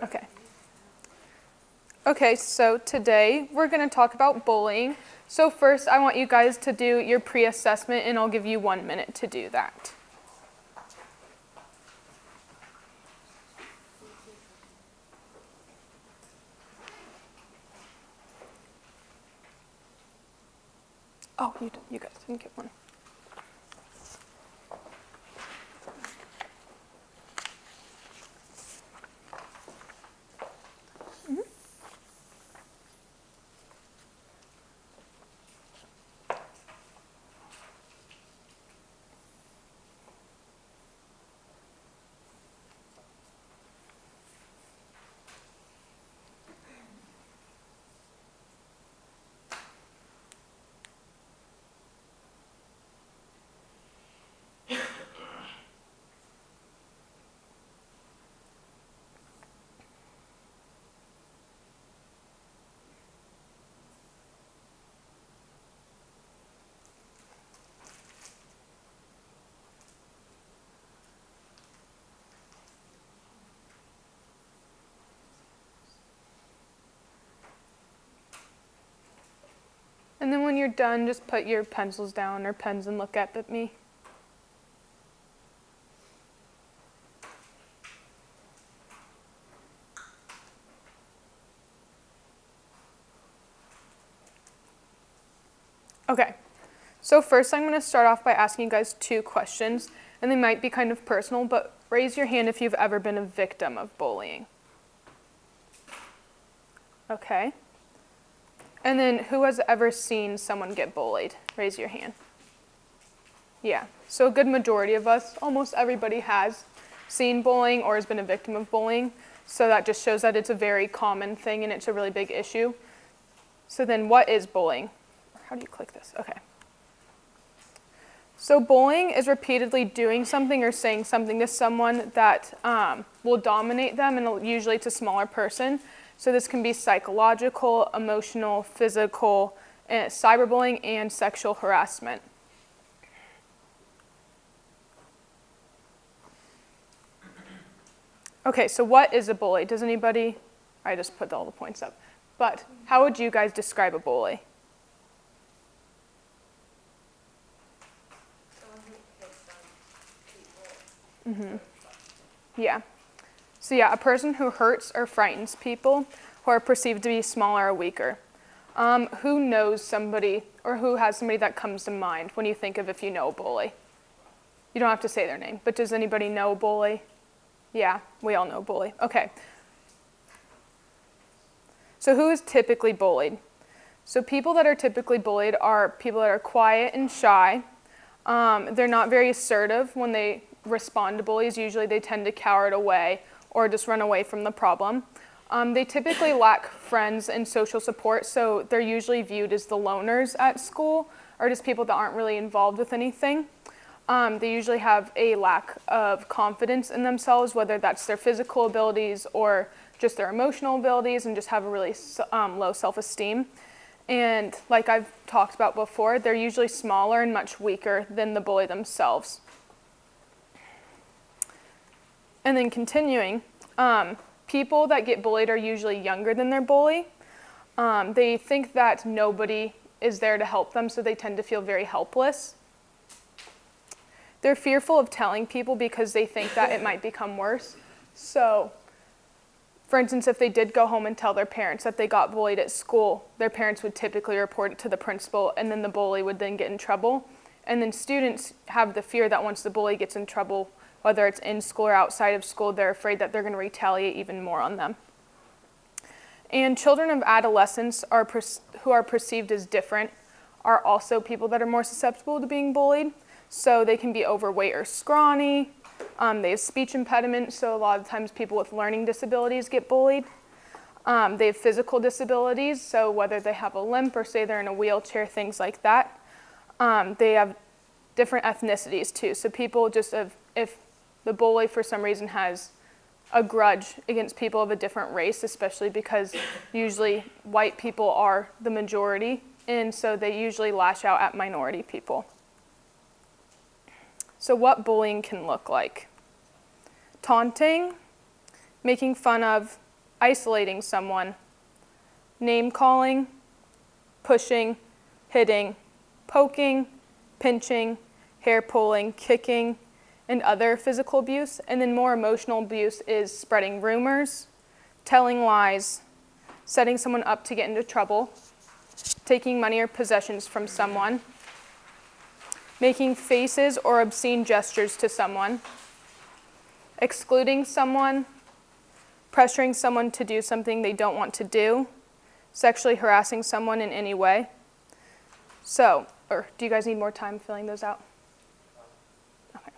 Okay. Okay, so today we're going to talk about bullying. So first, I want you guys to do your pre-assessment, and I'll give you 1 minute to do that. Oh, you guys didn't get one. And then when you're done, just put your pencils down or pens and look up at me. Okay, so first I'm going to start off by asking you guys 2 questions, and they might be kind of personal, but raise your hand if you've ever been a victim of bullying. Okay. And then who has ever seen someone get bullied? Raise your hand. Yeah, so a good majority of us, almost everybody has seen bullying or has been a victim of bullying. So that just shows that it's a very common thing and it's a really big issue. So then what is bullying? How do you click this? Okay. So bullying is repeatedly doing something or saying something to someone that will dominate them, and usually it's a smaller person. So this can be psychological, emotional, physical, cyberbullying, and sexual harassment. Okay, so what is a bully? Does anybody, I just put all the points up, but how would you guys describe a bully? Mm-hmm. Yeah. So yeah, a person who hurts or frightens people who are perceived to be smaller or weaker. Who knows somebody or who has somebody that comes to mind when you think of if you know a bully? You don't have to say their name, but does anybody know a bully? Yeah, we all know a bully. Okay. So who is typically bullied? So people that are typically bullied are people that are quiet and shy. They're not very assertive when they respond to bullies. Usually they tend to cower it away or just run away from the problem. They typically lack friends and social support, so they're usually viewed as the loners at school or just people that aren't really involved with anything. They usually have a lack of confidence in themselves, whether that's their physical abilities or just their emotional abilities, and just have a really low self-esteem. And like I've talked about before, they're usually smaller and much weaker than the bully themselves. And then continuing, people that get bullied are usually younger than their bully. They think that nobody is there to help them, so they tend to feel very helpless. They're fearful of telling people because they think that it might become worse. So, for instance, if they did go home and tell their parents that they got bullied at school, their parents would typically report it to the principal, and then the bully would then get in trouble. And then students have the fear that once the bully gets in trouble, whether it's in school or outside of school, they're afraid that they're going to retaliate even more on them. And children of adolescents who are perceived as different are also people that are more susceptible to being bullied. So they can be overweight or scrawny. They have speech impediments, so a lot of times people with learning disabilities get bullied. They have physical disabilities, so whether they have a limp or say they're in a wheelchair, things like that. They have different ethnicities too. So people just, if the bully for some reason has a grudge against people of a different race, especially because usually white people are the majority, and so they usually lash out at minority people. So what bullying can look like: taunting, making fun of, isolating someone, name calling, pushing, hitting, poking, pinching, hair pulling, kicking, and other physical abuse. And then more emotional abuse is spreading rumors, telling lies, setting someone up to get into trouble, taking money or possessions from someone, making faces or obscene gestures to someone, excluding someone, pressuring someone to do something they don't want to do, sexually harassing someone in any way. So, or do you guys need more time filling those out? Okay.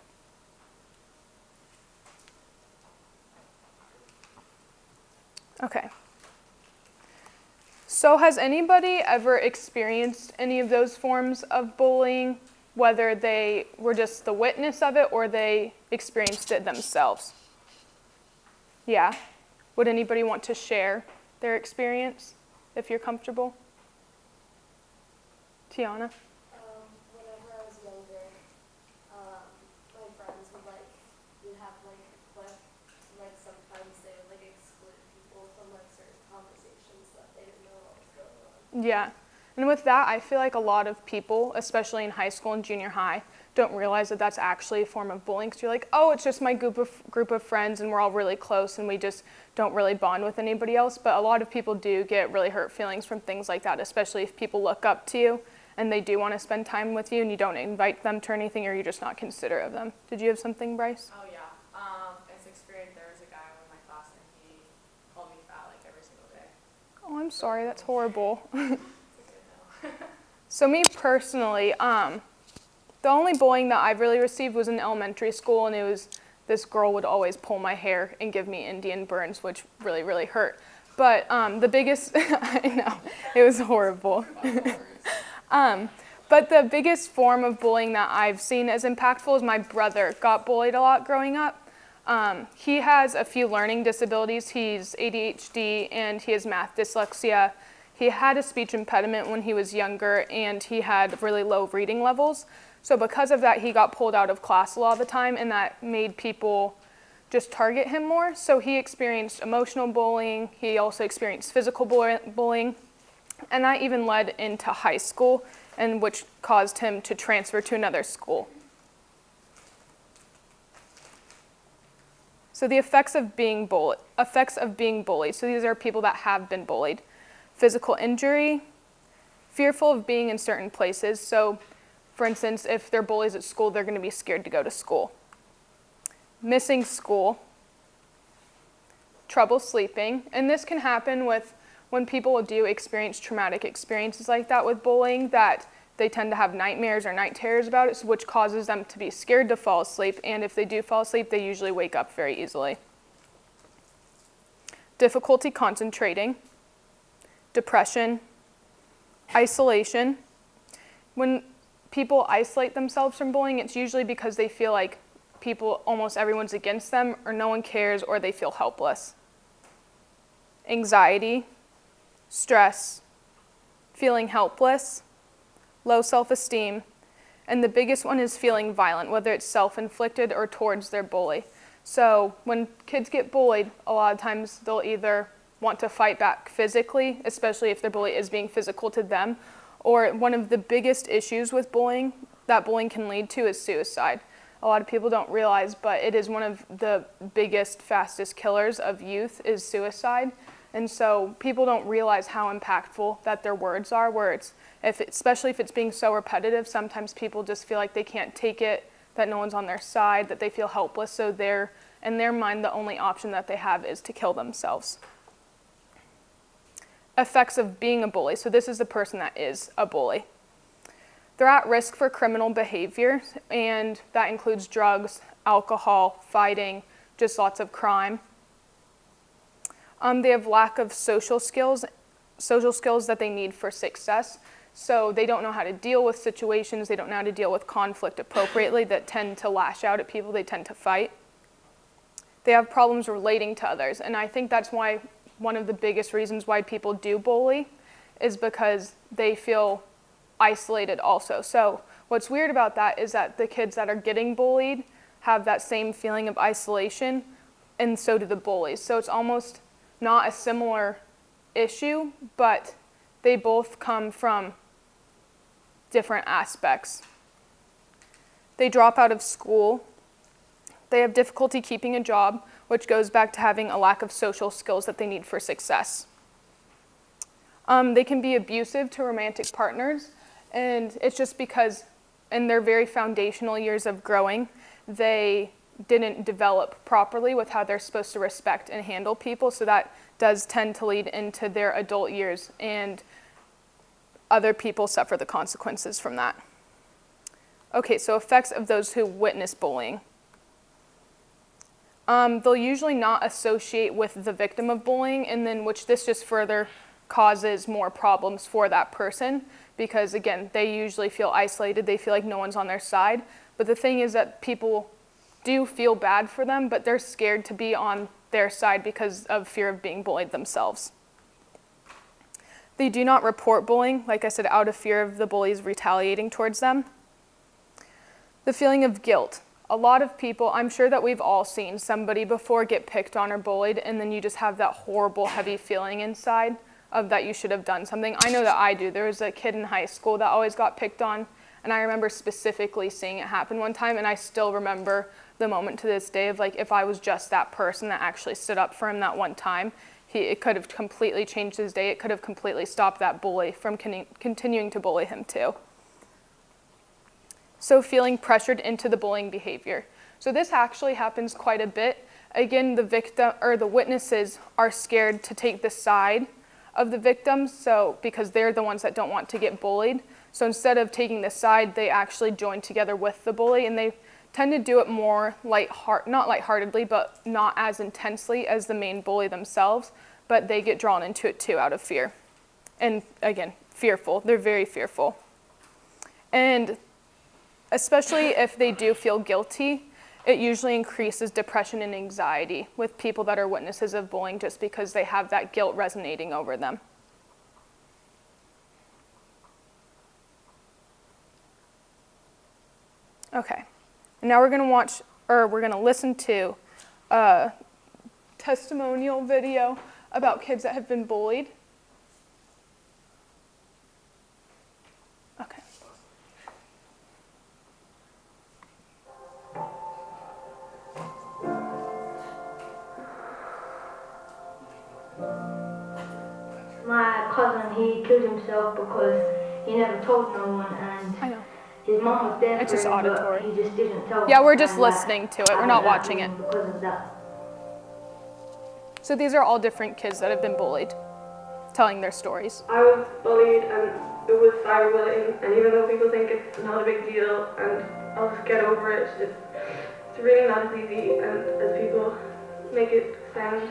Okay. So has anybody ever experienced any of those forms of bullying, whether they were just the witness of it or they experienced it themselves? Yeah? Would anybody want to share their experience, if you're comfortable? Tiana? Whenever I was younger, my friends would we'd have a clique, and sometimes they would exclude people from certain conversations that they didn't know what was going on. Yeah. And with that, I feel like a lot of people, especially in high school and junior high, don't realize that that's actually a form of bullying. Because you're like, oh, it's just my group of friends and we're all really close and we just don't really bond with anybody else. But a lot of people do get really hurt feelings from things like that, especially if people look up to you and they do want to spend time with you and you don't invite them to anything or you're just not considerate of them. Did you have something, Bryce? Oh, yeah. As experience, there was a guy in my class and he called me fat every single day. Oh, I'm sorry. That's horrible. It's okay, no. So me personally, the only bullying that I've really received was in elementary school, and it was this girl would always pull my hair and give me Indian burns, which really, really hurt. But the biggest, I know, it was horrible. But the biggest form of bullying that I've seen as impactful is my brother got bullied a lot growing up. He has a few learning disabilities. He's ADHD and he has math dyslexia. He had a speech impediment when he was younger and he had really low reading levels. So because of that, he got pulled out of class a lot of the time, and that made people just target him more. So he experienced emotional bullying. He also experienced physical bullying. And that even led into high school, and which caused him to transfer to another school. So the effects of being bullied. So these are people that have been bullied. Physical injury, fearful of being in certain places. So for instance, if they're bullies at school, they're going to be scared to go to school. Missing school, trouble sleeping, and this can happen with when people do experience traumatic experiences like that with bullying, that they tend to have nightmares or night terrors about it, which causes them to be scared to fall asleep, and if they do fall asleep, they usually wake up very easily. Difficulty concentrating, depression, isolation. When people isolate themselves from bullying, it's usually because they feel like almost everyone's against them, or no one cares, or they feel helpless. Anxiety, stress, feeling helpless, low self-esteem, and the biggest one is feeling violent, whether it's self-inflicted or towards their bully. So when kids get bullied, a lot of times they'll either want to fight back physically, especially if their bully is being physical to them, or one of the biggest issues with bullying that bullying can lead to is suicide. A lot of people don't realize, but it is one of the biggest, fastest killers of youth is suicide. And so people don't realize how impactful that their words are, especially if it's being so repetitive, sometimes people just feel like they can't take it, that no one's on their side, that they feel helpless, so in their mind, the only option that they have is to kill themselves. Effects of being a bully. So this is the person that is a bully. They're at risk for criminal behavior, and that includes drugs, alcohol, fighting, just lots of crime. They have lack of social skills that they need for success. So they don't know how to deal with situations, they don't know how to deal with conflict appropriately that tend to lash out at people, they tend to fight. They have problems relating to others, and I think that's why one of the biggest reasons why people do bully is because they feel isolated also. So what's weird about that is that the kids that are getting bullied have that same feeling of isolation, and so do the bullies. So it's almost not a similar issue, but they both come from different aspects. They drop out of school. They have difficulty keeping a job, which goes back to having a lack of social skills that they need for success. They can be abusive to romantic partners, and it's just because in their very foundational years of growing, they didn't develop properly with how they're supposed to respect and handle people, so that does tend to lead into their adult years, and other people suffer the consequences from that. Okay, so effects of those who witness bullying. They'll usually not associate with the victim of bullying, and then which this just further causes more problems for that person, because again, they usually feel isolated, they feel like no one's on their side. But the thing is that people do feel bad for them, but they're scared to be on their side because of fear of being bullied themselves. They do not report bullying, like I said, out of fear of the bullies retaliating towards them. The feeling of guilt. A lot of people, I'm sure that we've all seen somebody before get picked on or bullied, and then you just have that horrible, heavy feeling inside of that you should have done something. I know that I do. There was a kid in high school that always got picked on, and I remember specifically seeing it happen one time, and I still remember the moment to this day of like, if I was just that person that actually stood up for him that one time, it could have completely changed his day. It could have completely stopped that bully from continuing to bully him too. So feeling pressured into the bullying behavior. So this actually happens quite a bit. Again, the victim or the witnesses are scared to take the side of the victims, so because they're the ones that don't want to get bullied. So instead of taking the side, they actually join together with the bully, and they tend to do it more not lightheartedly, but not as intensely as the main bully themselves, but they get drawn into it too out of fear. And again, fearful. They're very fearful. And especially if they do feel guilty, it usually increases depression and anxiety with people that are witnesses of bullying, just because they have that guilt resonating over them. Okay, and now we're going to listen to a testimonial video about kids that have been bullied. Okay. My cousin, he killed himself because he never told no one, and I know. his mom was there It's for just him, auditory. but he just didn't tell. Yeah, we're just and, listening to it. We're I not got that watching it. because of that. So these are all different kids that have been bullied, telling their stories. I was bullied, and it was cyberbullying, and even though people think it's not a big deal and I'll just get over it, it's really not as easy and as people make it sound.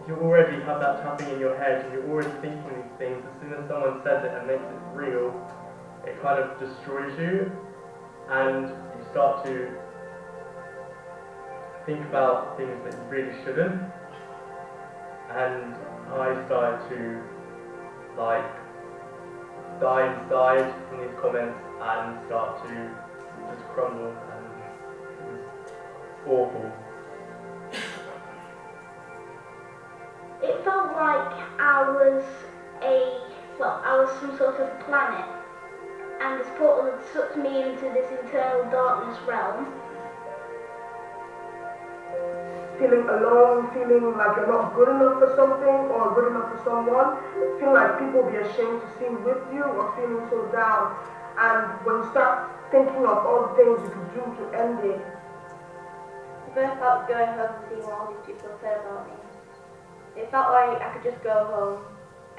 You already have that tapping in your head, and you're already thinking these things. As soon as someone says it and makes it real, it kind of destroys you, and you start to think about things that you really shouldn't. And I started to die inside from these comments and start to just crumble, and it was awful. It felt like I was some sort of planet, and this portal had sucked me into this eternal darkness realm. Feeling alone, feeling like you're not good enough for something or good enough for someone, feeling like people will be ashamed to see with you, or feeling so down. And when you start thinking of all the things you could do to end it. The first part was going home and seeing what all these people said about me. It felt like I could just go home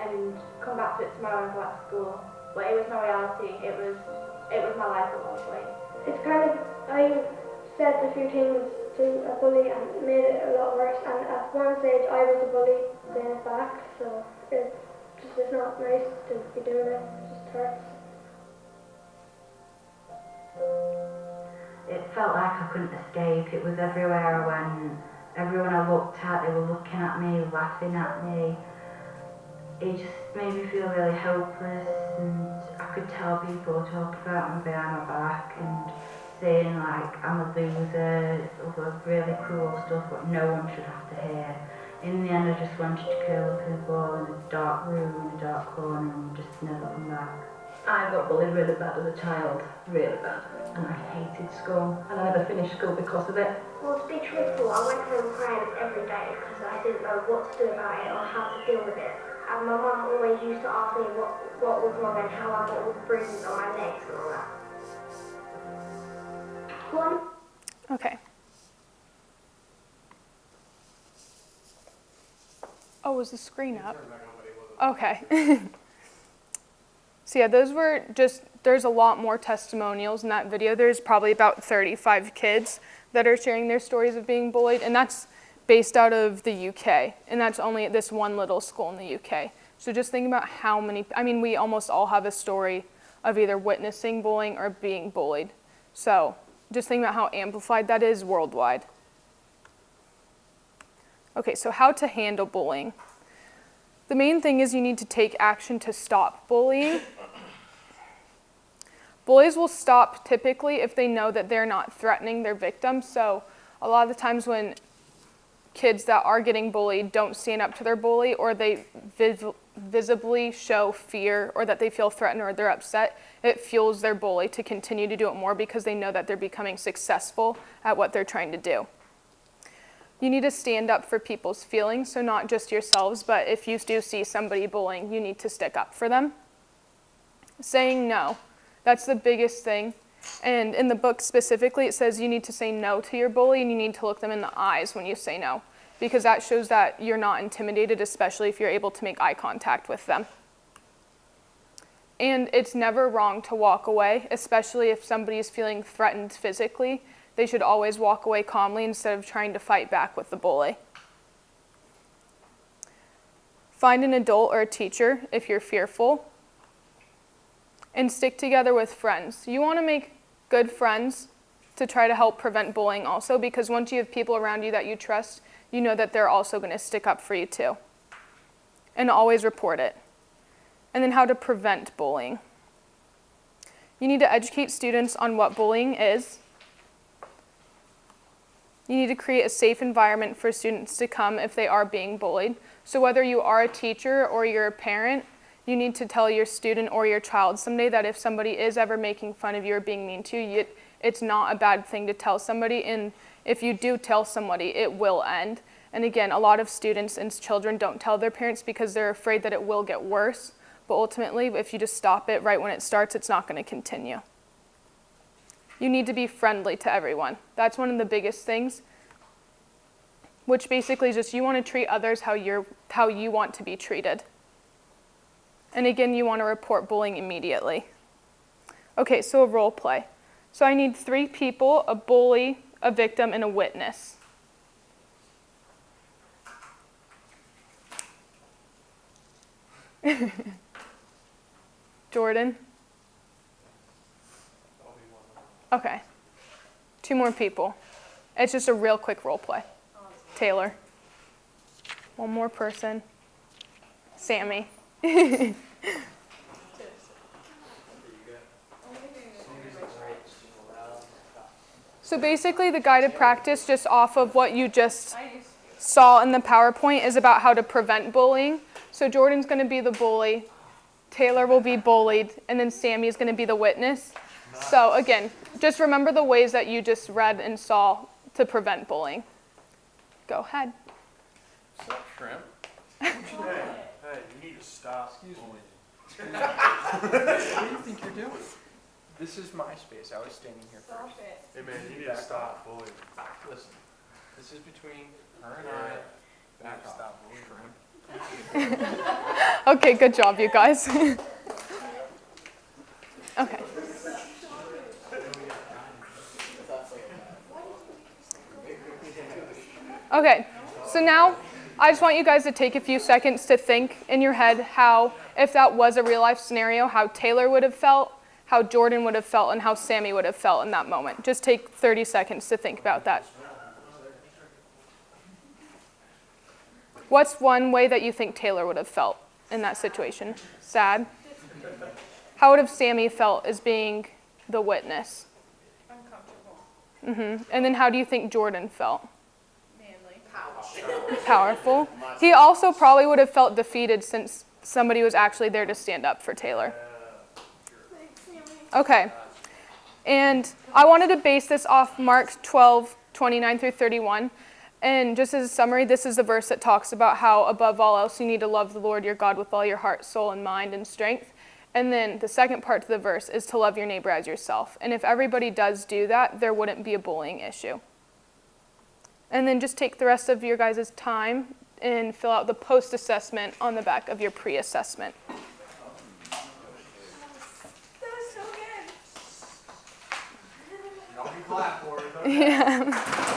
and come back to it tomorrow and go back to school. But it was my reality. It was my life at one point. It's kind of, I said a few things to a bully and it made it a lot worse, and at one stage I was a bully then back, so it's not nice to be doing it. It just hurts. It felt like I couldn't escape. It was everywhere I went. Everyone I looked at, they were looking at me, laughing at me. It just made me feel really helpless, and I could tell people talking about me behind my back and saying like I'm a loser, all the really cruel stuff what no one should have to hear. in the end I just wanted to curl up in a ball in a dark room, in a dark corner, and just never come back. I got bullied really bad as a child, really bad. And I hated school, and I never finished school because of it. Well, to be truthful, I went home crying every day because I didn't know what to do about it or how to deal with it. And my mum always used to ask me what was wrong and how I got all the bruises on my legs and all that. One. Okay. Oh, was the screen up? Okay. So yeah, those were just, there's a lot more testimonials in that video. There's probably about 35 kids that are sharing their stories of being bullied, and that's based out of the UK, and that's only at this one little school in the UK. So just think about how many, I mean, we almost all have a story of either witnessing bullying or being bullied. So just think about how amplified that is worldwide. Okay, so how to handle bullying. The main thing is you need to take action to stop bullying. Bullies will stop typically if they know that they're not threatening their victims. So a lot of the times when kids that are getting bullied don't stand up to their bully, or they visibly show fear, or that they feel threatened or they're upset, it fuels their bully to continue to do it more because they know that they're becoming successful at what they're trying to do. You need to stand up for people's feelings, so not just yourselves, but if you do see somebody bullying, you need to stick up for them. Saying no, that's the biggest thing. And in the book specifically, it says you need to say no to your bully, and you need to look them in the eyes when you say no, because that shows that you're not intimidated, especially if you're able to make eye contact with them. And it's never wrong to walk away, especially if somebody is feeling threatened physically. They should always walk away calmly instead of trying to fight back with the bully. Find an adult or a teacher if you're fearful. And stick together with friends. You want to make good friends to try to help prevent bullying also, because once you have people around you that you trust, you know that they're also going to stick up for you too. And always report it. And then how to prevent bullying. You need to educate students on what bullying is. You need to create a safe environment for students to come if they are being bullied. So whether you are a teacher or you're a parent, you need to tell your student or your child someday that if somebody is ever making fun of you or being mean to you, it's not a bad thing to tell somebody. And if you do tell somebody, it will end. And again, a lot of students and children don't tell their parents because they're afraid that it will get worse. But ultimately, if you just stop it right when it starts, it's not going to continue. You need to be friendly to everyone. That's one of the biggest things, which basically is just you want to treat others how you want to be treated. And again, you want to report bullying immediately. Okay, so a role play. So I need 3 people, a bully, a victim, and a witness. Jordan? Okay. 2 more people. It's just a real quick role play. Taylor. 1 more person. Sammy. So basically the guided practice, just off of what you just saw in the PowerPoint, is about how to prevent bullying. So Jordan's going to be the bully, Taylor will be bullied, and then Sammy is going to be the witness. So again, just remember the ways that you just read and saw to prevent bullying. Go ahead. What's up, Shrimp? Hey, you need to stop bullying. What do you think you're doing? This is my space. I was standing here first. Hey man, you need to stop bullying. Listen, this is between her and I. Back off. Stop bullying. Shrimp. Okay, good job, you guys. Okay. Okay, so now I just want you guys to take a few seconds to think in your head how, if that was a real life scenario, how Taylor would have felt, how Jordan would have felt, and how Sammy would have felt in that moment. Just take 30 seconds to think about that. What's one way that you think Taylor would have felt in that situation? Sad? How would have Sammy felt as being the witness? Uncomfortable. And then how do you think Jordan felt? Manly. powerful. He also probably would have felt defeated since somebody was actually there to stand up for Taylor. Okay. And I wanted to base this off Mark 12:29 through 31. And just as a summary, this is the verse that talks about how above all else you need to love the Lord your God with all your heart, soul, and mind and strength. And then the second part to the verse is to love your neighbor as yourself. And if everybody does do that, there wouldn't be a bullying issue. And then just take the rest of your guys' time and fill out the post-assessment on the back of your pre-assessment. That was so good. Y'all can clap for it. Yeah.